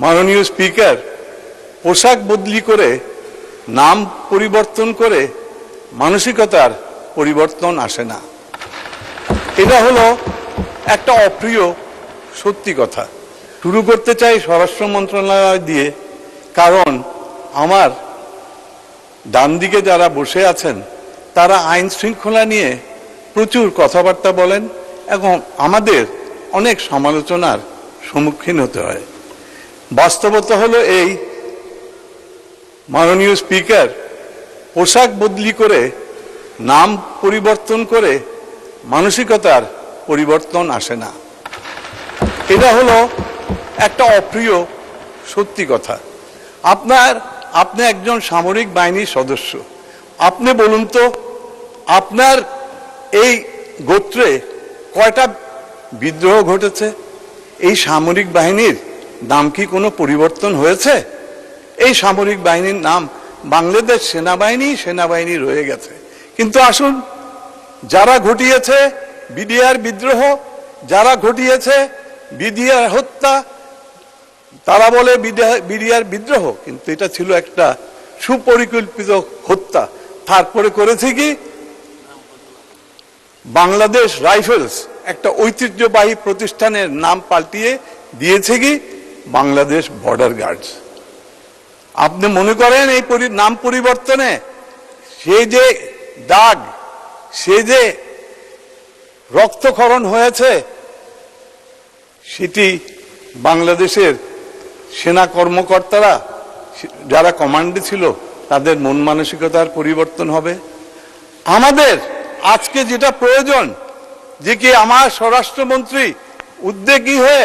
মাননীয় স্পিকার, পোশাক বদলি করে নাম পরিবর্তন করে মানসিকতার পরিবর্তন আসে না। এটা হলো একটা অপ্রিয় সত্যি কথা। শুরু করতে চাই স্বরাষ্ট্র মন্ত্রণালয় দিয়ে, কারণ আমার ডান দিকে যারা বসে আছেন তারা আইন শৃঙ্খলা নিয়ে প্রচুর কথাবার্তা বলেন এবং আমাদের অনেক সমালোচনার সম্মুখীন হতে হয়। বাস্তবতা হলো এই, মাননীয় স্পিকার, পোশাক বদলি করে নাম পরিবর্তন করে মানসিকতার পরিবর্তন আসে না। এটা হলো একটা অপ্রিয় সত্যি কথা। আপনি একজন সামরিক বাহিনীর সদস্য। আপনি বলুন তো, আপনার এই গোত্রে কয়টা বিদ্রোহ ঘটেছে? এই সামরিক বাহিনীর নাম কি কোনো পরিবর্তন হয়েছে? এই সামরিক বাহিনীর নাম বাংলাদেশ সেনাবাহিনী রয়ে গেছে। কিন্তু আসুন, যারা ঘটিয়েছে বিডিআর বিদ্রোহ, যারা ঘটিয়েছে বিডিআর হত্যা, তারা বলে বিডিআর বিদ্রোহ, কিন্তু এটা ছিল একটা সুপরিকল্পিত হত্যা। তারপরে করেছে কি, বাংলাদেশ রাইফেলস একটা ঐতিহ্যবাহী প্রতিষ্ঠানের নাম পাল্টিয়ে দিয়েছে কি বাংলাদেশ বর্ডার গার্ডস। আপনি মনে করেন এই নাম পরিবর্তনে সে যে দাগ, সে যে রক্তক্ষরণ হয়েছে, সেটি বাংলাদেশের সেনা কর্মকর্তারা যারা কমান্ডে ছিল তাদের মন মানসিকতার পরিবর্তন হবে? আমাদের আজকে যেটা প্রয়োজন, যে কি আমার স্বরাষ্ট্রমন্ত্রী উদ্যোগী হয়ে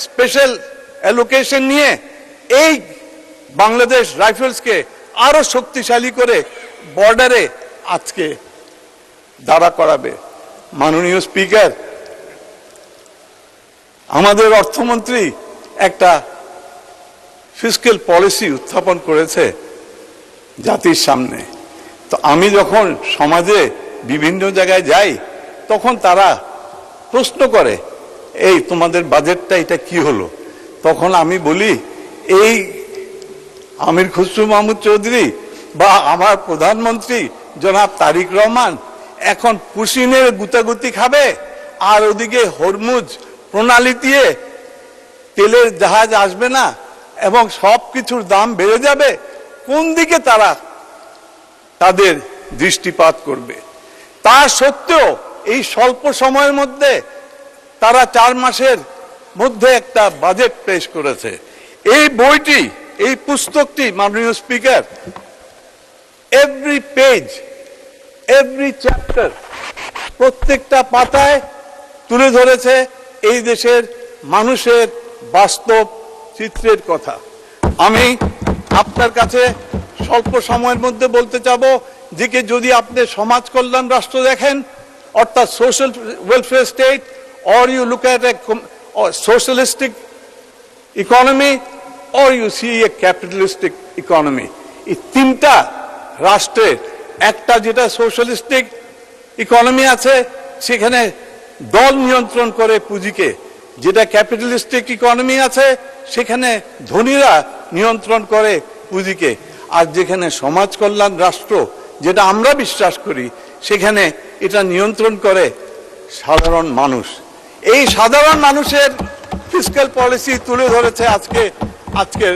স্পেশাল অ্যালোকেশন নিয়ে এই বাংলাদেশ রাইফেলসকে আরো শক্তিশালী করে বর্ডারে আজকে দাঁড়া করাবে। মাননীয় স্পিকার, আমাদের অর্থমন্ত্রী একটা ফিসক্যাল পলিসি উত্থাপন করেছে জাতির সামনে। তো আমি যখন সমাজে বিভিন্ন জায়গায় যাই তখন তারা প্রশ্ন করে, এই তোমাদের বাজেটটা এটা কি হলো? তখন আমি বলি, এই আমির খসরু মাহমুদ চৌধুরী বা আমার প্রধানমন্ত্রী জনাব তারেক রহমান এখন পুশিনের গুতাগুতি খাবে, আর ওদিকে হরমুজ প্রণালী দিয়ে তেলের জাহাজ আসবে না এবং সব কিছুর দাম বেড়ে যাবে। কোন দিকে তারা তাদের দৃষ্টিপাত করবে? তা সত্ত্বেও এই স্বল্প সময়ের মধ্যে তারা 4 মাসের মধ্যে একটা বাজেট পেশ করেছে। এই বইটি, এই পুস্তকটি, মাননীয় speaker, every page, every chapter, প্রত্যেকটা পাতায় তুলে ধরেছে এই দেশের মানুষের বাস্তব চিত্রের কথা। আমি আপনার কাছে স্বল্প সময়ের মধ্যে বলতে চাবো যে যদি আপনি সমাজ কল্যাণ রাষ্ট্র দেখেন, অর্থাৎ social welfare state, or you look at a socialistic economy, or you see a capitalistic economy. এই তিনটা রাষ্ট্রের একটা যেটা সোশ্যালিস্টিক ইকোনমি আছে, সেখানে দল নিয়ন্ত্রণ করে পুঁজিকে। যেটা ক্যাপিটালিস্টিক ইকোনমি আছে, সেখানে ধনীরা নিয়ন্ত্রণ করে পুঁজিকে। আর যেখানে সমাজ কল্যাণ রাষ্ট্র, যেটা আমরা বিশ্বাস করি, সেখানে এটা নিয়ন্ত্রণ করে সাধারণ মানুষ। এই সাধারণ মানুষের ফিসক্যাল পলিসি তুলে ধরেছে আজকে